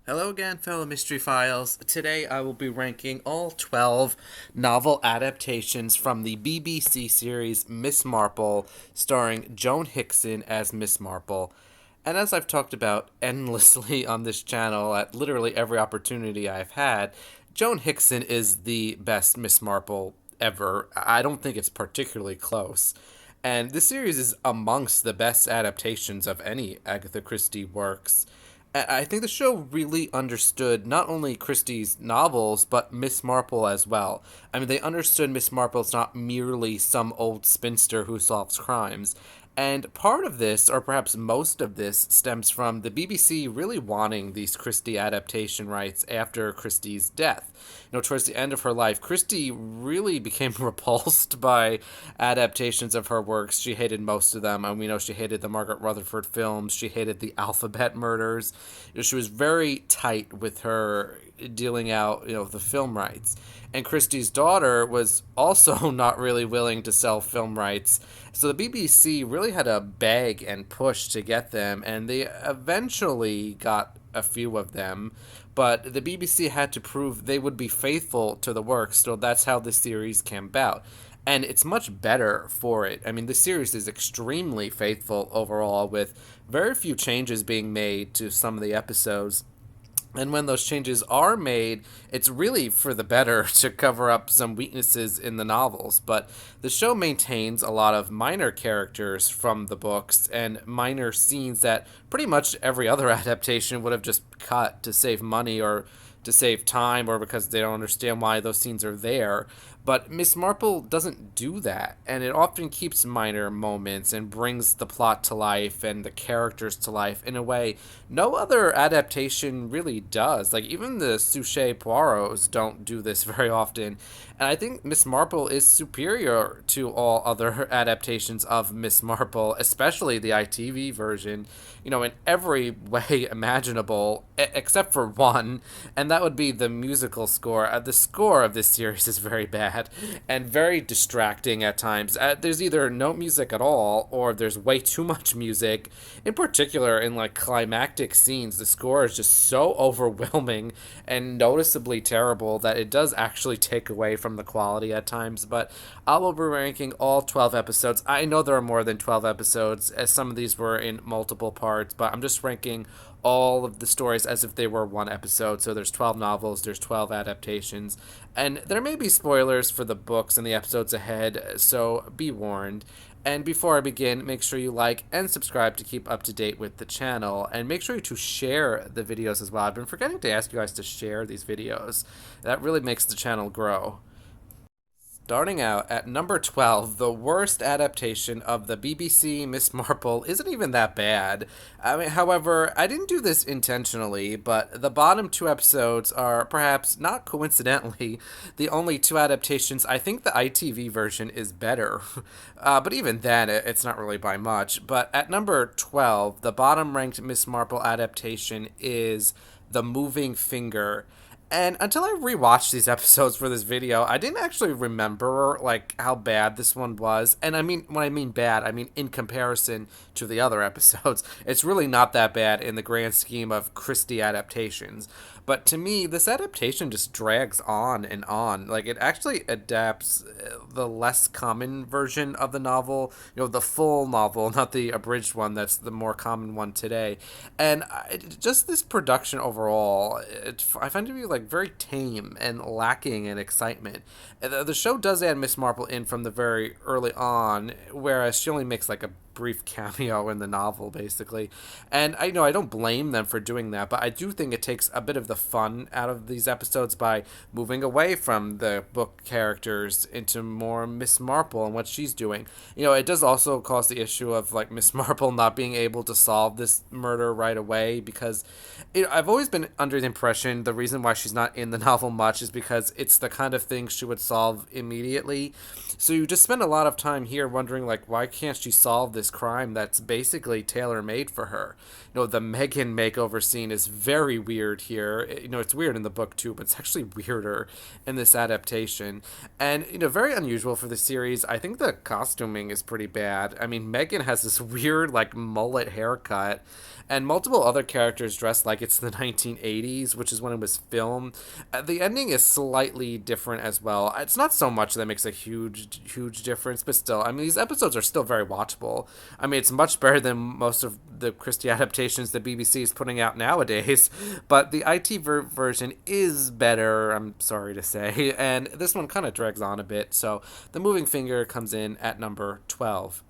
Hello again, fellow Mystery Files. Today I will be ranking all 12 novel adaptations from the BBC series Miss Marple, starring Joan Hickson as Miss Marple. And as I've talked about endlessly on this channel at literally every opportunity I've had, Joan Hickson is the best Miss Marple ever. I don't think it's particularly close. And this series is amongst the best adaptations of any Agatha Christie works. I think the show really understood not only Christie's novels, but Miss Marple as well. I mean, they understood Miss Marple's not merely some old spinster who solves crimes. And part of this, or perhaps most of this, stems from the BBC really wanting these Christie adaptation rights after Christie's death. Towards the end of her life, Christie really became repulsed by adaptations of her works. She hated most of them, and we know she hated the Margaret Rutherford films. She hated the Alphabet Murders. She was very tight with her dealing out, the film rights. And Christie's daughter was also not really willing to sell film rights. So the BBC really had to beg and push to get them, and they eventually got a few of them. But the BBC had to prove they would be faithful to the work, so that's how the series came about. And it's much better for it. I mean, the series is extremely faithful overall, with very few changes being made to some of the episodes. And when those changes are made, it's really for the better to cover up some weaknesses in the novels. But the show maintains a lot of minor characters from the books and minor scenes that pretty much every other adaptation would have just cut to save money or to save time or because they don't understand why those scenes are there. But Miss Marple doesn't do that, and it often keeps minor moments and brings the plot to life and the characters to life in a way no other adaptation really does. Like, even the Suchet Poirots don't do this very often. And I think Miss Marple is superior to all other adaptations of Miss Marple, especially the ITV version, in every way imaginable, except for one, and that would be the musical score. The score of this series is very bad and very distracting at times. There's either no music at all, or there's way too much music. In particular, in like climactic scenes, the score is just so overwhelming and noticeably terrible that it does actually take away from the quality at times. But I will be ranking all 12 episodes. I know there are more than 12 episodes, as some of these were in multiple parts, but I'm just ranking all of the stories as if they were one episode. So there's 12 novels, there's 12 adaptations, and there may be spoilers for the books and the episodes ahead, so be warned. And before I begin, make sure you like and subscribe to keep up to date with the channel, and make sure to share the videos as well. I've been forgetting to ask you guys to share these videos. That really makes the channel grow. Starting out at number 12, the worst adaptation of the BBC Miss Marple isn't even that bad. I mean, however, I didn't do this intentionally, but the bottom two episodes are perhaps not coincidentally the only two adaptations. I think the ITV version is better, but even then, it's not really by much. But at number 12, the bottom ranked Miss Marple adaptation is The Moving Finger. And until I rewatched these episodes for this video, I didn't actually remember like how bad this one was. And I mean, when I mean bad, I mean in comparison to the other episodes. It's really not that bad in the grand scheme of Christie adaptations. But to me, this adaptation just drags on and on. Like, it actually adapts the less common version of the novel, the full novel, not the abridged one that's the more common one today. And just this production overall, I find it to be like very tame and lacking in excitement. The show does add Miss Marple in from the very early on, whereas she only makes like a brief cameo in the novel, basically. And I know I don't blame them for doing that, but I do think it takes a bit of the fun out of these episodes by moving away from the book characters into more Miss Marple and what she's doing. It does also cause the issue of like Miss Marple not being able to solve this murder right away because I've always been under the impression the reason why she's not in the novel much is because it's the kind of thing she would solve immediately. So you just spend a lot of time here wondering like why can't she solve this this crime that's basically tailor-made for her. The Megan makeover scene is very weird here. It's weird in the book too, but it's actually weirder in this adaptation. And, very unusual for the series. I think the costuming is pretty bad. I mean, Megan has this weird, like, mullet haircut, and multiple other characters dressed like it's the 1980s, which is when it was filmed. The ending is slightly different as well. It's not so much that makes a huge difference, but still, I mean, these episodes are still very watchable. I mean, it's much better than most of the Christie adaptations that BBC is putting out nowadays, but the version is better, I'm sorry to say, and this one kind of drags on a bit, so the moving finger comes in at number 12.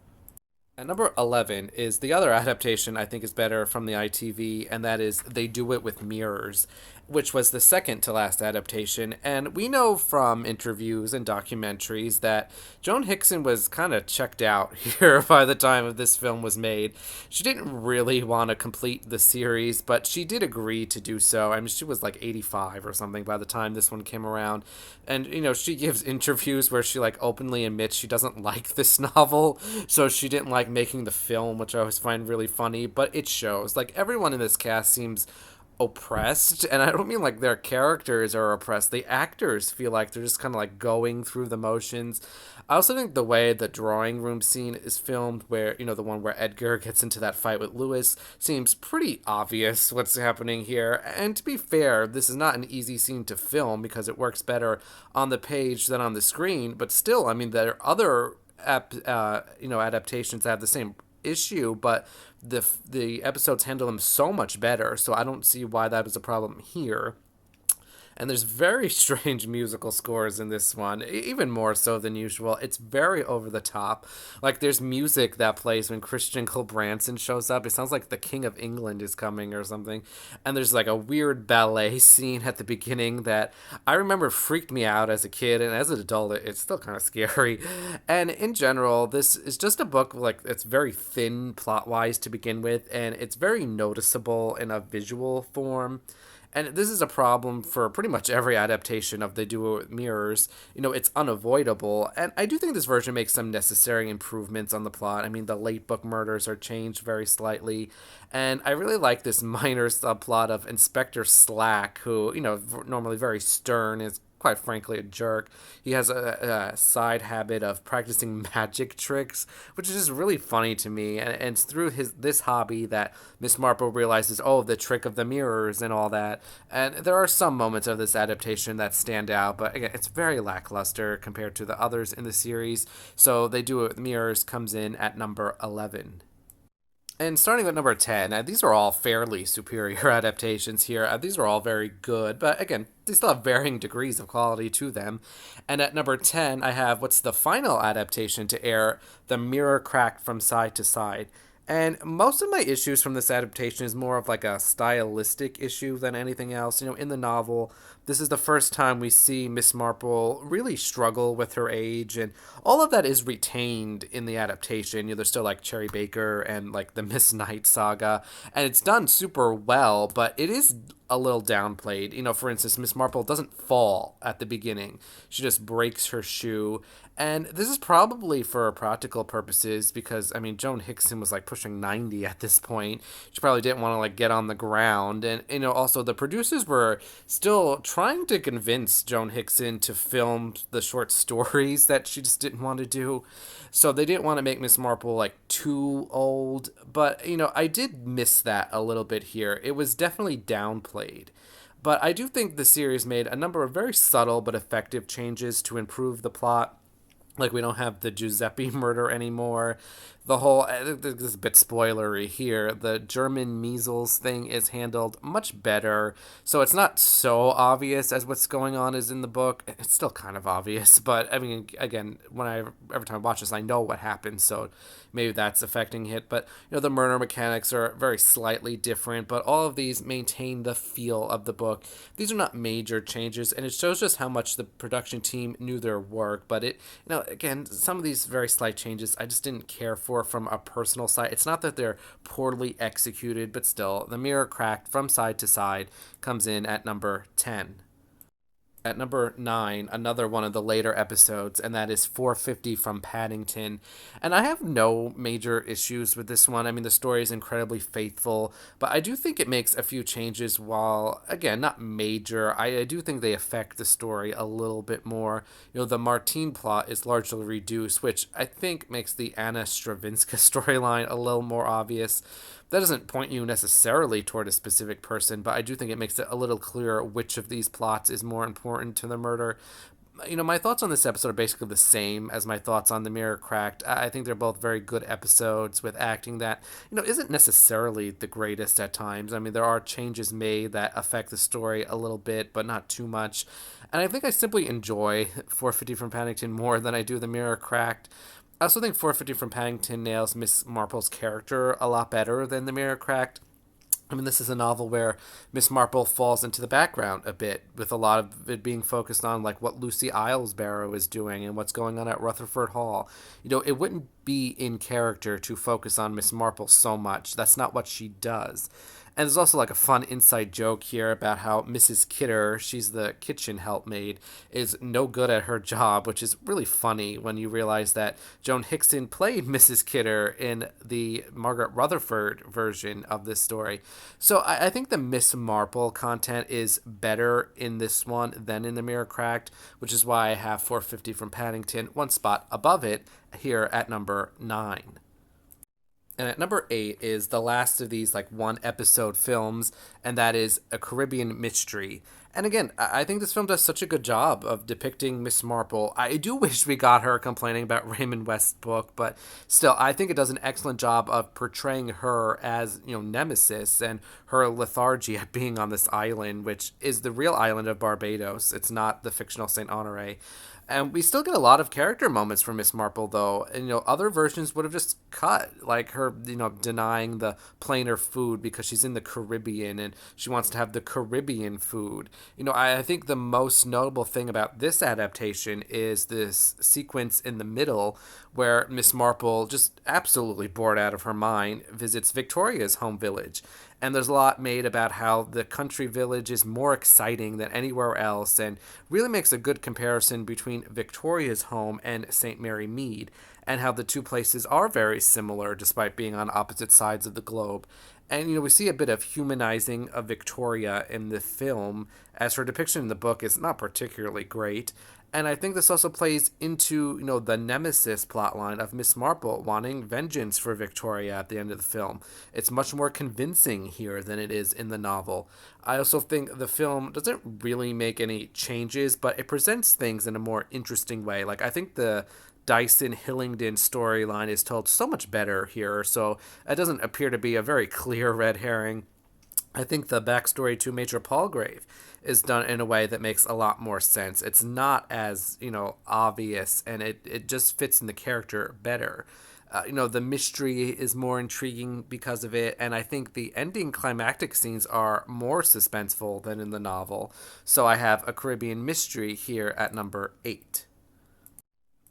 At number 11 is the other adaptation I think is better from the ITV, and that is They Do It With Mirrors, which was the second to last adaptation. And we know from interviews and documentaries that Joan Hickson was kind of checked out here by the time this film was made. She didn't really want to complete the series, but she did agree to do so. I mean, she was like 85 or something by the time this one came around. And, she gives interviews where she like openly admits she doesn't like this novel, so she didn't like making the film, which I always find really funny, but it shows. Like, everyone in this cast seems oppressed, and I don't mean like their characters are oppressed. The actors feel like they're just kind of like going through the motions. I also think the way the drawing room scene is filmed, where, the one where Edgar gets into that fight with Lewis, seems pretty obvious what's happening here. And to be fair, this is not an easy scene to film because it works better on the page than on the screen, but still, I mean, there are other adaptations that have the same issue, but the episodes handle them so much better, so I don't see why that was a problem here. And there's very strange musical scores in this one, even more so than usual. It's very over the top. Like, there's music that plays when Christian Cole Branson shows up. It sounds like the King of England is coming or something. And there's like a weird ballet scene at the beginning that I remember freaked me out as a kid, and as an adult, it's still kind of scary. And in general, this is just a book, like, it's very thin plot-wise to begin with, and it's very noticeable in a visual form. And this is a problem for pretty much every adaptation of They Do It With Mirrors. It's unavoidable. And I do think this version makes some necessary improvements on the plot. I mean, the late book murders are changed very slightly. And I really like this minor subplot of Inspector Slack, who, normally very stern, is quite frankly a jerk. He has a side habit of practicing magic tricks, which is just really funny to me. And it's through this hobby that Miss Marple realizes, oh, the trick of the mirrors and all that. And there are some moments of this adaptation that stand out, but again, it's very lackluster compared to the others in the series. So They Do It With Mirrors comes in at number 11. And starting with number 10, these are all fairly superior adaptations here. These are all very good, but again, they still have varying degrees of quality to them. And at number 10, I have what's the final adaptation to air, The Mirror Cracked from Side to Side. And most of my issues from this adaptation is more of like a stylistic issue than anything else. In the novel, this is the first time we see Miss Marple really struggle with her age, and all of that is retained in the adaptation. There's still like Cherry Baker and like the Miss Knight saga, and it's done super well, but it is a little downplayed. For instance, Miss Marple doesn't fall at the beginning. She just breaks her shoe. And this is probably for practical purposes because, I mean, Joan Hickson was like pushing 90 at this point. She probably didn't want to like get on the ground. And, also the producers were still trying to convince Joan Hickson to film the short stories that she just didn't want to do. So they didn't want to make Miss Marple like too old. But, I did miss that a little bit here. It was definitely downplayed. But I do think the series made a number of very subtle but effective changes to improve the plot. Like, we don't have the Giuseppe murder anymore. The whole, this is a bit spoilery here, the German measles thing is handled much better. So it's not so obvious as what's going on is in the book. It's still kind of obvious, but I mean, again, every time I watch this, I know what happens, so maybe that's affecting it. But, the murder mechanics are very slightly different, but all of these maintain the feel of the book. These are not major changes, and it shows just how much the production team knew their work. But again, some of these very slight changes I just didn't care for from a personal side. It's not that they're poorly executed, but still, The Mirror Cracked from Side to Side comes in at number 10. At number 9, another one of the later episodes, and that is 450 from Paddington. And I have no major issues with this one. I mean, the story is incredibly faithful, but I do think it makes a few changes while, again, not major. I do think they affect the story a little bit more. The Martine plot is largely reduced, which I think makes the Anna Stravinska storyline a little more obvious. That doesn't point you necessarily toward a specific person, but I do think it makes it a little clearer which of these plots is more important to the murder. My thoughts on this episode are basically the same as my thoughts on The Mirror Cracked. I think they're both very good episodes with acting that, isn't necessarily the greatest at times. I mean, there are changes made that affect the story a little bit, but not too much. And I think I simply enjoy 450 from Paddington more than I do The Mirror Cracked. I also think 450 from Paddington nails Miss Marple's character a lot better than The Mirror Cracked. I mean, this is a novel where Miss Marple falls into the background a bit, with a lot of it being focused on like what Lucy Islesbarrow is doing and what's going on at Rutherford Hall. It wouldn't be in character to focus on Miss Marple so much. That's not what she does. And there's also like a fun inside joke here about how Mrs. Kidder, she's the kitchen helpmaid, is no good at her job, which is really funny when you realize that Joan Hickson played Mrs. Kidder in the Margaret Rutherford version of this story. So I think the Miss Marple content is better in this one than in The Mirror Cracked, which is why I have 450 from Paddington one spot above it here at number 9. And at number 8 is the last of these like one episode films, and that is A Caribbean Mystery. And again, I think this film does such a good job of depicting Miss Marple. I do wish we got her complaining about Raymond West's book, but still, I think it does an excellent job of portraying her as, Nemesis and her lethargy at being on this island, which is the real island of Barbados. It's not the fictional St. Honore. And we still get a lot of character moments from Miss Marple, though. And, other versions would have just cut, like her, denying the plainer food because she's in the Caribbean and she wants to have the Caribbean food. I think the most notable thing about this adaptation is this sequence in the middle where Miss Marple, just absolutely bored out of her mind, visits Victoria's home village. And there's a lot made about how the country village is more exciting than anywhere else and really makes a good comparison between Victoria's home and St. Mary Mead, and how the two places are very similar despite being on opposite sides of the globe. And, we see a bit of humanizing of Victoria in the film, as her depiction in the book is not particularly great. And I think this also plays into, the nemesis plotline of Miss Marple wanting vengeance for Victoria at the end of the film. It's much more convincing here than it is in the novel. I also think the film doesn't really make any changes, but it presents things in a more interesting way. Like, I think the Dyson Hillingdon storyline is told so much better here, so it doesn't appear to be a very clear red herring. I think the backstory to Major Palgrave is done in a way that makes a lot more sense. It's not as, obvious, and it just fits in the character better. The mystery is more intriguing because of it, and I think the ending climactic scenes are more suspenseful than in the novel. So I have A Caribbean Mystery here at number 8.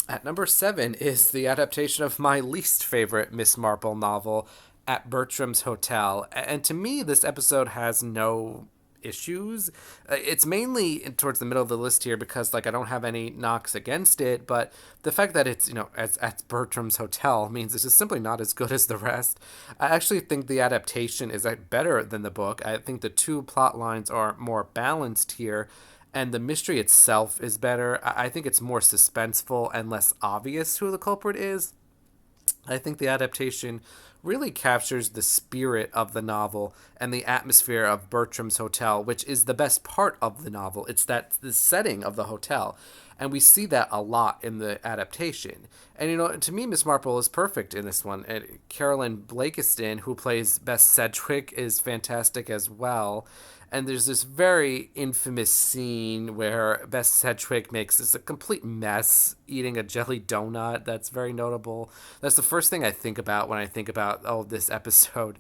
At number 7 is the adaptation of my least favorite Miss Marple novel, At Bertram's Hotel. And to me, this episode has no issues. It's mainly towards the middle of the list here because I don't have any knocks against it, but the fact that it's, as at Bertram's Hotel means it's just simply not as good as the rest. I actually think the adaptation is better than the book. I think the two plot lines are more balanced here, and the mystery itself is better. I think it's more suspenseful and less obvious who the culprit is. I think the adaptation really captures the spirit of the novel and the atmosphere of Bertram's Hotel, which is the best part of the novel. It's the setting of the hotel. And we see that a lot in the adaptation. And, to me, Miss Marple is perfect in this one. And Carolyn Blakiston, who plays Bess Sedgwick, is fantastic as well. And there's this very infamous scene where Bess Sedgwick makes this a complete mess eating a jelly donut. That's very notable. That's the first thing I think about when I think about, this episode.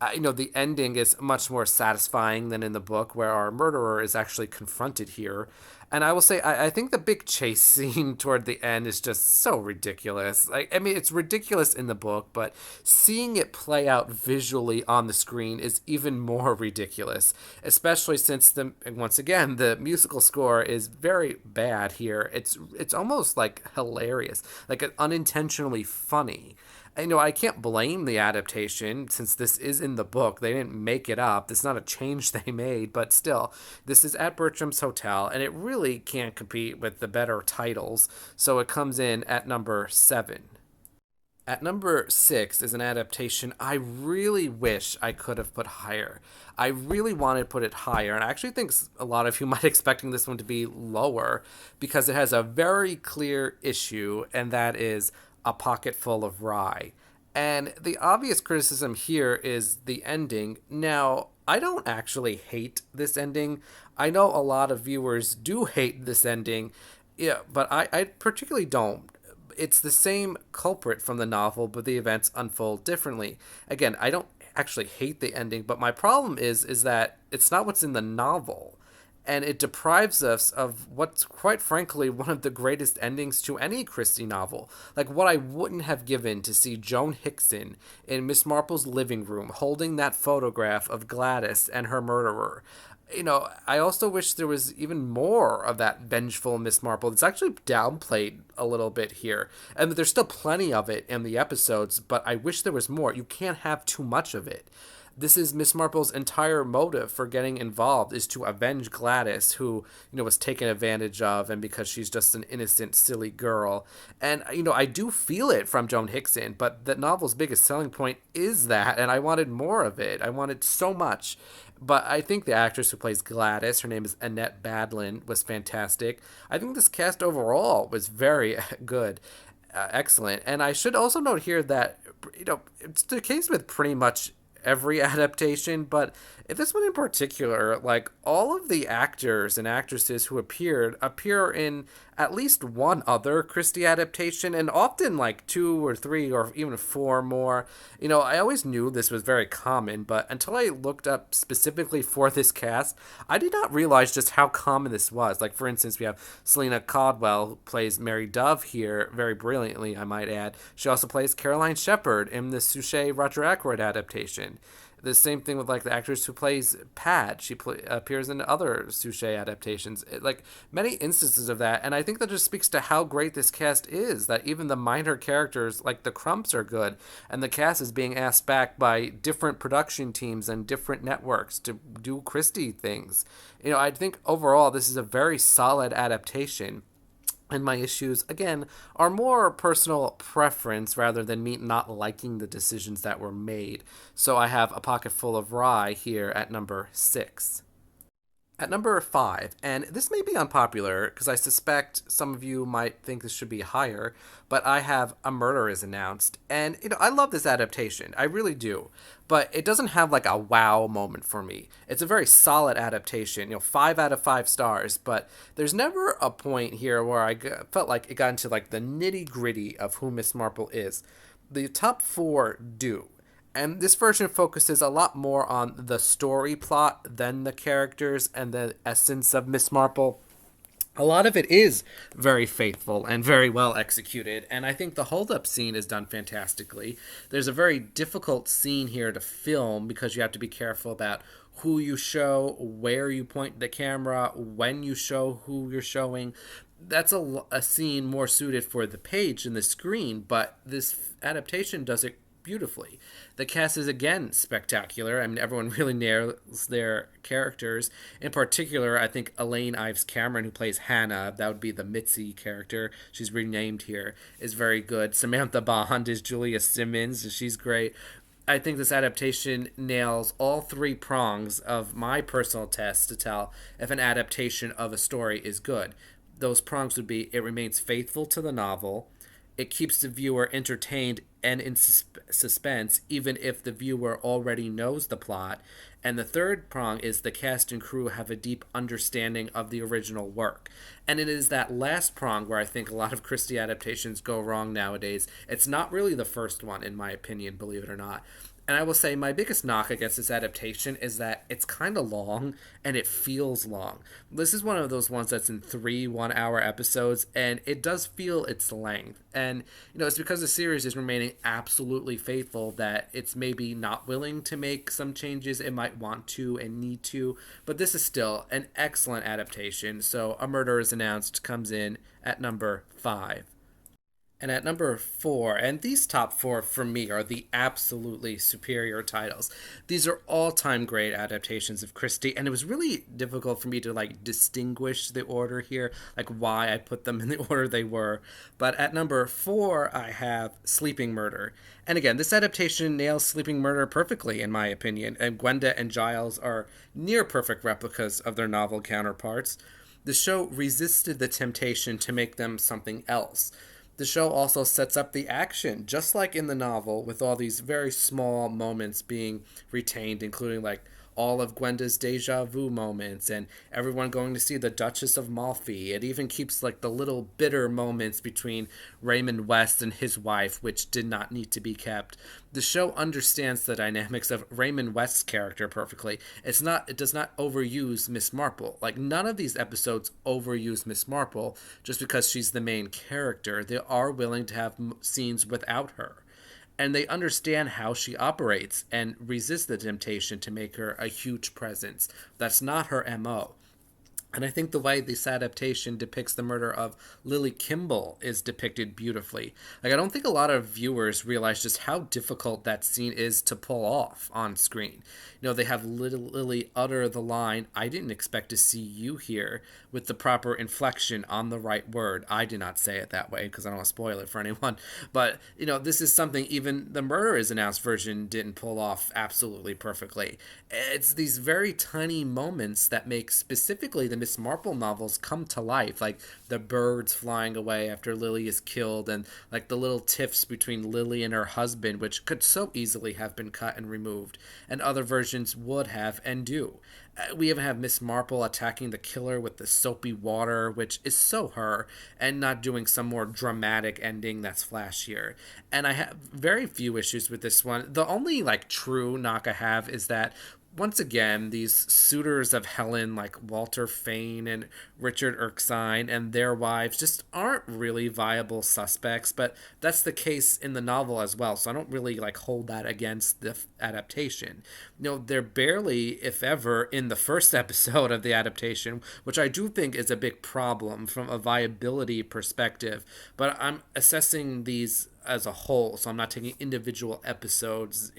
The ending is much more satisfying than in the book, where our murderer is actually confronted here. And I will say, I think the big chase scene toward the end is just so ridiculous. Like, I mean, it's ridiculous in the book, but seeing it play out visually on the screen is even more ridiculous, especially since once again, the musical score is very bad here. It's almost like hilarious, like unintentionally funny. I can't blame the adaptation since this is in the book. They didn't make it up. It's not a change they made, but still, this is at Bertram's Hotel, and it really can't compete with the better titles, so it comes in at number 7. At number 6 is an adaptation I really wish I could have put higher. I really wanted to put it higher, and I actually think a lot of you might be expecting this one to be lower because it has a very clear issue, and that is A Pocket Full of Rye. And the obvious criticism here is the ending. Now, I don't actually hate this ending. I know a lot of viewers do hate this ending, yeah, but I particularly don't. It's the same culprit from the novel, but the events unfold differently. Again, I don't actually hate the ending, but my problem is that it's not what's in the novel. And it deprives us of what's quite frankly one of the greatest endings to any Christie novel. Like what I wouldn't have given to see Joan Hickson in Miss Marple's living room holding that photograph of Gladys and her murderer. I also wish there was even more of that vengeful Miss Marple. It's actually downplayed a little bit here. And there's still plenty of it in the episodes, but I wish there was more. You can't have too much of it. This is Miss Marple's entire motive for getting involved is to avenge Gladys, who, was taken advantage of, and because she's just an innocent, silly girl. And, I do feel it from Joan Hickson, but the novel's biggest selling point is that, and I wanted more of it. I wanted so much. But I think the actress who plays Gladys, her name is Annette Badlin, was fantastic. I think this cast overall was very good. Excellent. And I should also note here that, it's the case with pretty much every adaptation, but this one in particular, like all of the actors and actresses who appear in at least one other Christie adaptation, and often like 2 or 3 or even 4 more. I always knew this was very common, but until I looked up specifically for this cast, I did not realize just how common this was. Like, for instance, we have Selena Caldwell, who plays Mary Dove here very brilliantly, I might add. She also plays Caroline Shepherd in the Suchet Roger Ackroyd adaptation. The same thing with like the actress who plays Pat. She appears in other Suchet adaptations, like many instances of that. And I think that just speaks to how great this cast is. That even the minor characters, like the Crumps, are good, and the cast is being asked back by different production teams and different networks to do Christie things. I think overall this is a very solid adaptation. And my issues, again, are more personal preference rather than me not liking the decisions that were made. So I have A Pocket Full of Rye here at number 6. At number 5, and this may be unpopular because I suspect some of you might think this should be higher, but I have A Murder Is Announced. And, I love this adaptation. I really do. But it doesn't have like a wow moment for me. It's a very solid adaptation, 5 out of 5 stars, but there's never a point here where I felt like it got into like the nitty gritty of who Miss Marple is. The top 4 do. And this version focuses a lot more on the story plot than the characters and the essence of Miss Marple. A lot of it is very faithful and very well executed, and I think the hold-up scene is done fantastically. There's a very difficult scene here to film because you have to be careful about who you show, where you point the camera, when you show who you're showing. That's a scene more suited for the page than the screen, but this adaptation does it beautifully. The cast is again spectacular. I mean, everyone really nails their characters. In particular, I think Elaine Ives Cameron, who plays Hannah, that would be the Mitzi character, she's renamed here, is very good. Samantha Bond is Julia Simmons. She's great. I think this adaptation nails all 3 prongs of my personal test to tell if an adaptation of a story is good. Those prongs would be it remains faithful to the novel, it keeps the viewer entertained and in suspense, even if the viewer already knows the plot. And the third prong is the cast and crew have a deep understanding of the original work. And it is that last prong where I think a lot of Christie adaptations go wrong nowadays. It's not really the first one, in my opinion, believe it or not. And I will say my biggest knock against this adaptation is that it's kind of long and it feels long. This is one of those ones that's in 3 1 hour episodes, and it does feel its length. And, it's because the series is remaining absolutely faithful that it's maybe not willing to make some changes it might want to and need to. But this is still an excellent adaptation. So A Murder is Announced comes in at number 5. And at number 4, and these top 4 for me are the absolutely superior titles. These are all-time great adaptations of Christie, and it was really difficult for me to distinguish the order here, why I put them in the order they were. But at number 4, I have Sleeping Murder. And again, this adaptation nails Sleeping Murder perfectly, in my opinion, and Gwenda and Giles are near perfect replicas of their novel counterparts. The show resisted the temptation to make them something else. The show also sets up the action, just like in the novel, with all these very small moments being retained, including all of Gwenda's deja vu moments and everyone going to see the Duchess of Malfi. It even keeps the little bitter moments between Raymond West and his wife, which did not need to be kept. The show understands the dynamics of Raymond West's character perfectly. It does not overuse Miss Marple. None of these episodes overuse Miss Marple just because she's the main character. They are willing to have scenes without her. And they understand how she operates and resist the temptation to make her a huge presence. That's not her MO. And I think the way this adaptation depicts the murder of Lily Kimball is depicted beautifully. I don't think a lot of viewers realize just how difficult that scene is to pull off on screen. They have Lily utter the line, "I didn't expect to see you here," with the proper inflection on the right word. I did not say it that way because I don't want to spoil it for anyone. But, this is something even the Murder is Announced version didn't pull off absolutely perfectly. It's these very tiny moments that make specifically the Miss Marple novels come to life, like the birds flying away after Lily is killed, and the little tiffs between Lily and her husband, which could so easily have been cut and removed, and other versions would have and do. We even have Miss Marple attacking the killer with the soapy water, which is so her, and not doing some more dramatic ending that's flashier. And I have very few issues with this one. The only true knock I have is that once again, these suitors of Helen like Walter Fane and Richard Erskine and their wives just aren't really viable suspects, but that's the case in the novel as well, so I don't really hold that against the adaptation. They're barely, if ever, in the first episode of the adaptation, which I do think is a big problem from a viability perspective, but I'm assessing these as a whole, so I'm not taking individual episodes,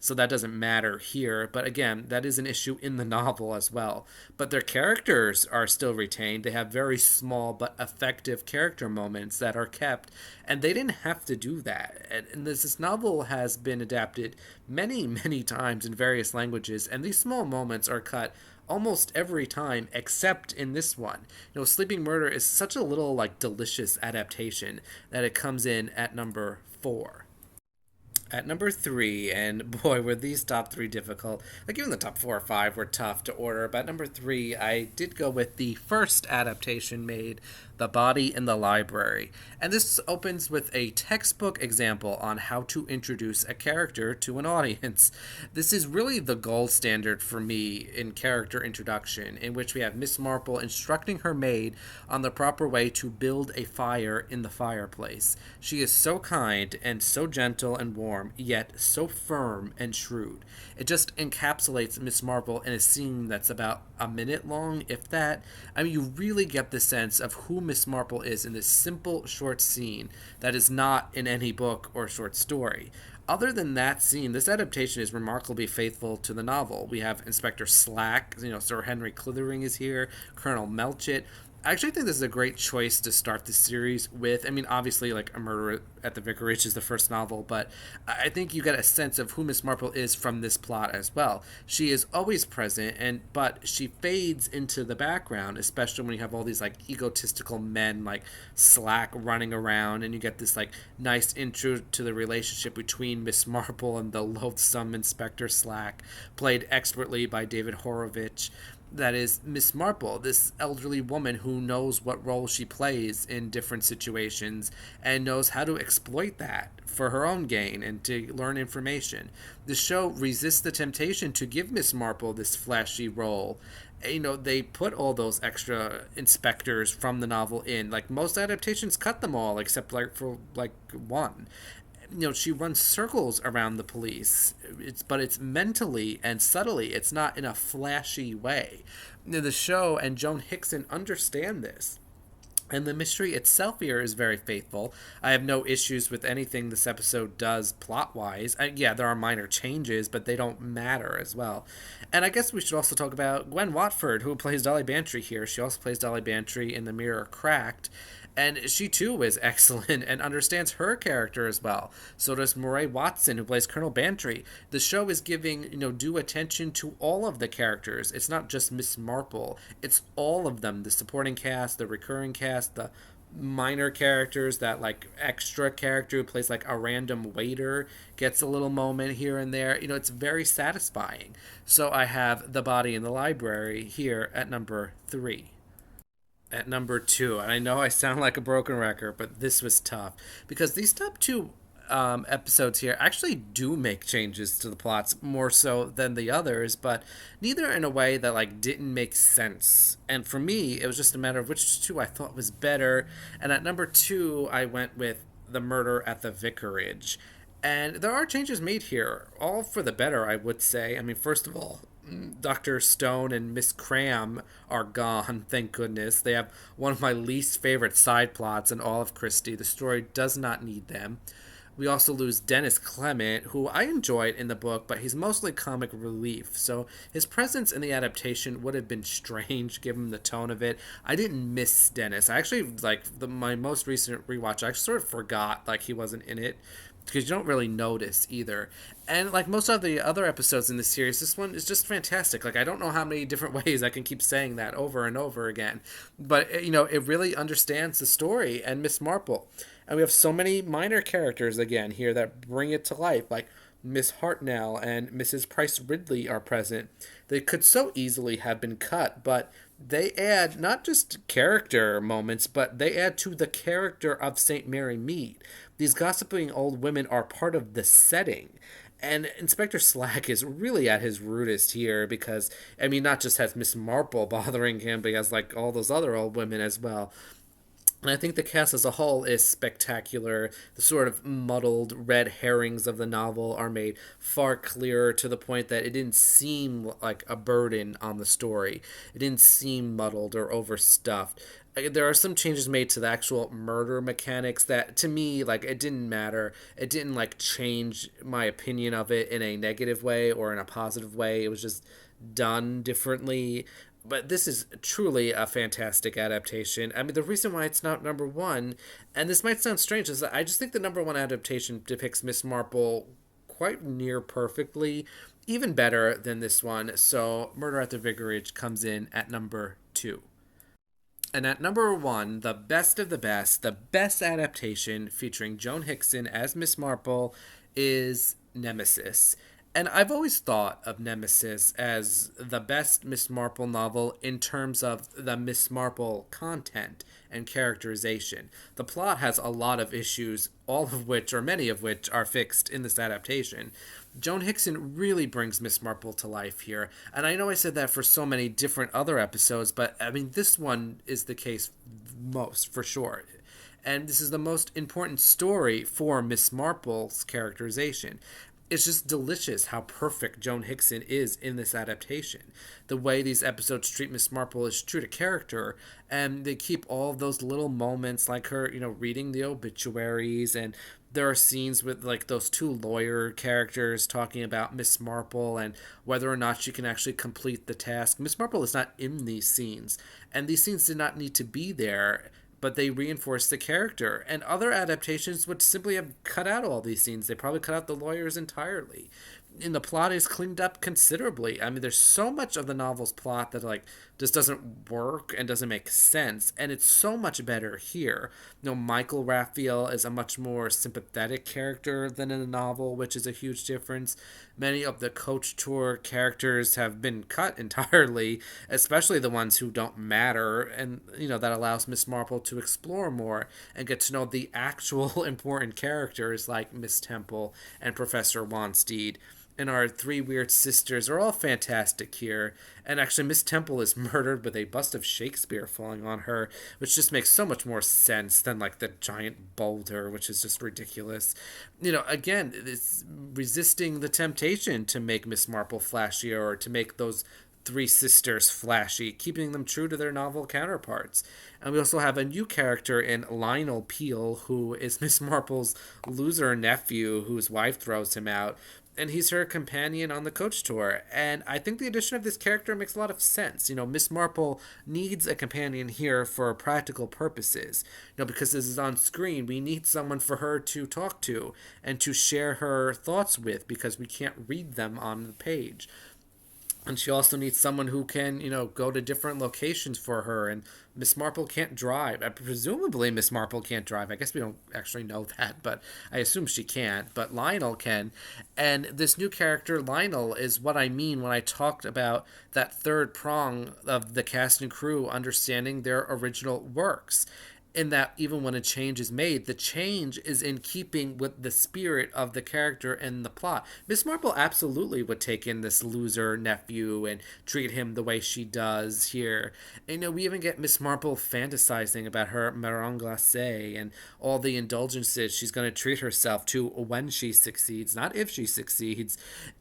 so that doesn't matter here. But again, that is an issue in the novel as well. But their characters are still retained. They have very small but effective character moments that are kept, and they didn't have to do that. And this novel has been adapted many, many times in various languages, and these small moments are cut almost every time except in this one. Sleeping Murder is such a little delicious adaptation that it comes in at number 4. At number 3, and boy, were these top 3 difficult. Even the top 4 or 5 were tough to order, but at number 3, I did go with the first adaptation made, The Body in the Library. And this opens with a textbook example on how to introduce a character to an audience. This is really the gold standard for me in character introduction, in which we have Miss Marple instructing her maid on the proper way to build a fire in the fireplace. She is so kind and so gentle and warm, yet so firm and shrewd. It just encapsulates Miss Marple in a scene that's about a minute long, if that. You really get the sense of who Miss Marple is in this simple, short scene that is not in any book or short story. Other than that scene, this adaptation is remarkably faithful to the novel. We have Inspector Slack, Sir Henry Clithering is here, Colonel Melchett. I actually think this is a great choice to start the series with. Obviously, A Murder at the Vicarage is the first novel, but I think you get a sense of who Miss Marple is from this plot as well. She is always present, but she fades into the background, especially when you have all these egotistical men like Slack running around, and you get this nice intro to the relationship between Miss Marple and the loathsome Inspector Slack, played expertly by David Horowitz. that is Miss Marple, this elderly woman who knows what role she plays in different situations and knows how to exploit that for her own gain and to learn information. The show resists the temptation to give Miss Marple this flashy role. They put all those extra inspectors from the novel in. Like, most adaptations cut them all except like for like one. She runs circles around the police. But it's mentally and subtly. It's not in a flashy way. The show and Joan Hickson understand this. And the mystery itself here is very faithful. I have no issues with anything this episode does plot-wise. Yeah, there are minor changes, but they don't matter as well. And I guess we should also talk about Gwen Watford, who plays Dolly Bantry here. She also plays Dolly Bantry in The Mirror Cracked. And she too is excellent and understands her character as well. So does Murray Watson, who plays Colonel Bantry. The show is giving, due attention to all of the characters. It's not just Miss Marple. It's all of them. The supporting cast, the recurring cast, the minor characters, that like extra character who plays like a random waiter gets a little moment here and there. It's very satisfying. So I have The Body in the Library here at number 3. At number 2, and I know I sound like a broken record, but this was tough because these top 2 episodes here actually do make changes to the plots more so than the others, but neither in a way that like didn't make sense. And for me, it was just a matter of which 2 I thought was better. And at number 2, I went with The Murder at the Vicarage. And there are changes made here, all for the better, I would say. I mean, first of all, Dr. Stone and Miss Cram are gone, thank goodness. They have one of my least favorite side plots in all of Christie. The story does not need them. We also lose Dennis Clement, who I enjoyed in the book, but he's mostly comic relief, so his presence in the adaptation would have been strange given the tone of it. I didn't miss Dennis. I actually, my most recent rewatch, I sort of forgot, he wasn't in it, because you don't really notice either. And like most of the other episodes in this series, this one is just fantastic. I don't know how many different ways I can keep saying that over and over again. But, it really understands the story and Miss Marple. And we have so many minor characters again here that bring it to life, like Miss Hartnell and Mrs. Price Ridley are present. They could so easily have been cut, but they add not just character moments, but they add to the character of St. Mary Mead. These gossiping old women are part of the setting. And Inspector Slack is really at his rudest here because, not just has Miss Marple bothering him, but he has, all those other old women as well. And I think the cast as a whole is spectacular. The sort of muddled red herrings of the novel are made far clearer to the point that it didn't seem like a burden on the story. It didn't seem muddled or overstuffed. There are some changes made to the actual murder mechanics that, to me, it didn't matter. It didn't, change my opinion of it in a negative way or in a positive way. It was just done differently. But this is truly a fantastic adaptation. The reason why it's not number 1, and this might sound strange, is that I just think the number 1 adaptation depicts Miss Marple quite near perfectly, even better than this one. So Murder at the Vicarage comes in at number 2. And at number 1, the best of the best adaptation featuring Joan Hickson as Miss Marple is Nemesis. And I've always thought of Nemesis as the best Miss Marple novel in terms of the Miss Marple content and characterization. The plot has a lot of issues, all of which, or many of which, are fixed in this adaptation. Joan Hickson really brings Miss Marple to life here. And I know I said that for so many different other episodes, but this one is the case most, for sure. And this is the most important story for Miss Marple's characterization. It's just delicious how perfect Joan Hickson is in this adaptation. The way these episodes treat Miss Marple is true to character, and they keep all of those little moments like her, reading the obituaries, and there are scenes with those 2 lawyer characters talking about Miss Marple and whether or not she can actually complete the task. Miss Marple is not in these scenes, and these scenes did not need to be there, but they reinforce the character. And other adaptations would simply have cut out all these scenes. They probably cut out the lawyers entirely. And the plot is cleaned up considerably. There's so much of the novel's plot that just doesn't work and doesn't make sense. And it's so much better here. Michael Raphael is a much more sympathetic character than in the novel, which is a huge difference. Many of the Coach Tour characters have been cut entirely, especially the ones who don't matter, and that allows Miss Marple to explore more and get to know the actual important characters like Miss Temple and Professor Wansteed. And our three weird sisters are all fantastic here. And actually, Miss Temple is murdered with a bust of Shakespeare falling on her, which just makes so much more sense than like the giant boulder, which is just ridiculous. Again, it's resisting the temptation to make Miss Marple flashier or to make those three sisters flashy, keeping them true to their novel counterparts. And we also have a new character in Lionel Peel, who is Miss Marple's loser nephew whose wife throws him out, and he's her companion on the Coach Tour. And I think the addition of this character makes a lot of sense. Miss Marple needs a companion here for practical purposes. Because this is on screen, we need someone for her to talk to and to share her thoughts with, because we can't read them on the page. And she also needs someone who can, go to different locations for her. And Miss Marple can't drive. Presumably, Miss Marple can't drive. I guess we don't actually know that, but I assume she can't. But Lionel can. And this new character, Lionel, is what I mean when I talked about that third prong of the cast and crew understanding their original works. In that even when a change is made, the change is in keeping with the spirit of the character and the plot. Miss Marple absolutely would take in this loser nephew and treat him the way she does here. And, we even get Miss Marple fantasizing about her marron glacé and all the indulgences she's going to treat herself to when she succeeds, not if she succeeds.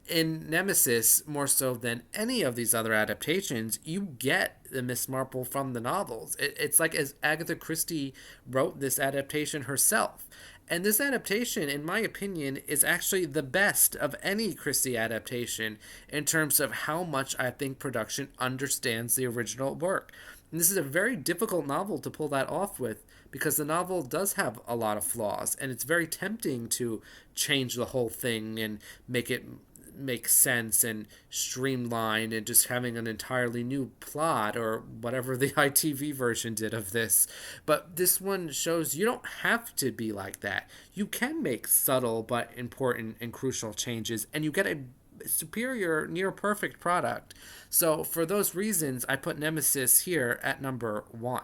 In Nemesis, more so than any of these other adaptations, you get the Miss Marple from the novels. It's like as Agatha Christie wrote this adaptation herself. And this adaptation, in my opinion, is actually the best of any Christie adaptation in terms of how much I think production understands the original work. And this is a very difficult novel to pull that off with, because the novel does have a lot of flaws, and it's very tempting to change the whole thing and make it make sense and streamline and just having an entirely new plot, or whatever the ITV version did of this. But this one shows you don't have to be like that. You can make subtle but important and crucial changes, and you get a superior, near perfect product. So for those reasons, I put Nemesis here at number 1.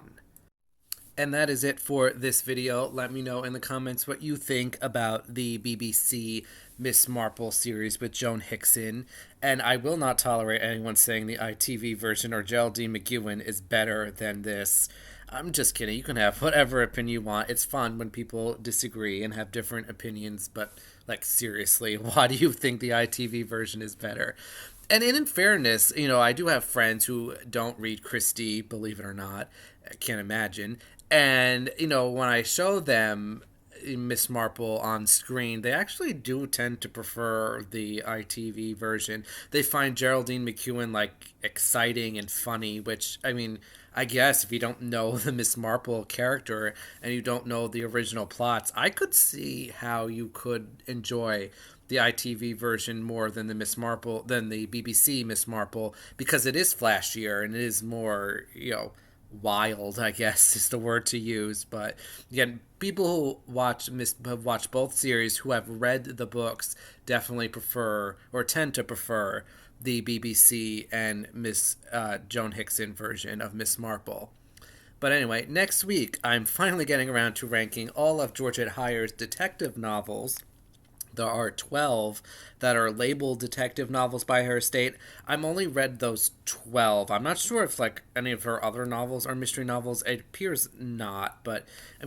And that is it for this video. Let me know in the comments what you think about the BBC Miss Marple series with Joan Hickson. And I will not tolerate anyone saying the ITV version or Geraldine McEwen is better than this. I'm just kidding. You can have whatever opinion you want. It's fun when people disagree and have different opinions. But, seriously, why do you think the ITV version is better? And in fairness, I do have friends who don't read Christie, believe it or not. I can't imagine. And, when I show them Miss Marple on screen, they actually do tend to prefer the ITV version. They find Geraldine McEwen, exciting and funny, which, I guess if you don't know the Miss Marple character and you don't know the original plots, I could see how you could enjoy the ITV version more than the BBC Miss Marple, because it is flashier and it is more, wild, I guess is the word to use. But again, people who have watched both series, who have read the books, definitely prefer or tend to prefer the BBC and Miss Joan Hickson version of Miss Marple. But anyway, next week I'm finally getting around to ranking all of Georgette Heyer's detective novels. There are 12 that are labeled detective novels by her estate. I've only read those 12. I'm not sure if any of her other novels are mystery novels. It appears not, but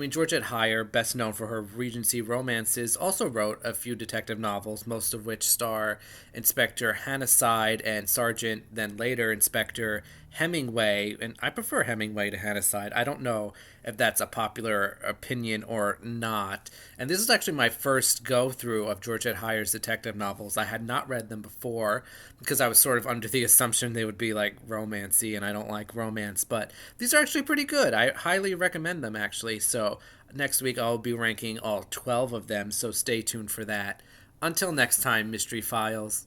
Georgette Heyer, best known for her Regency romances, also wrote a few detective novels, most of which star Inspector Hannaside and Sergeant, then later Inspector Hemingway, and I prefer Hemingway to Hannaside. I don't know if that's a popular opinion or not. And this is actually my first go-through of Georgette Heyer's detective novels. I had not read them before because I was sort of under the assumption they would be romancy, and I don't like romance. But these are actually pretty good. I highly recommend them, actually. So next week I'll be ranking all 12 of them, so stay tuned for that. Until next time, Mystery Files.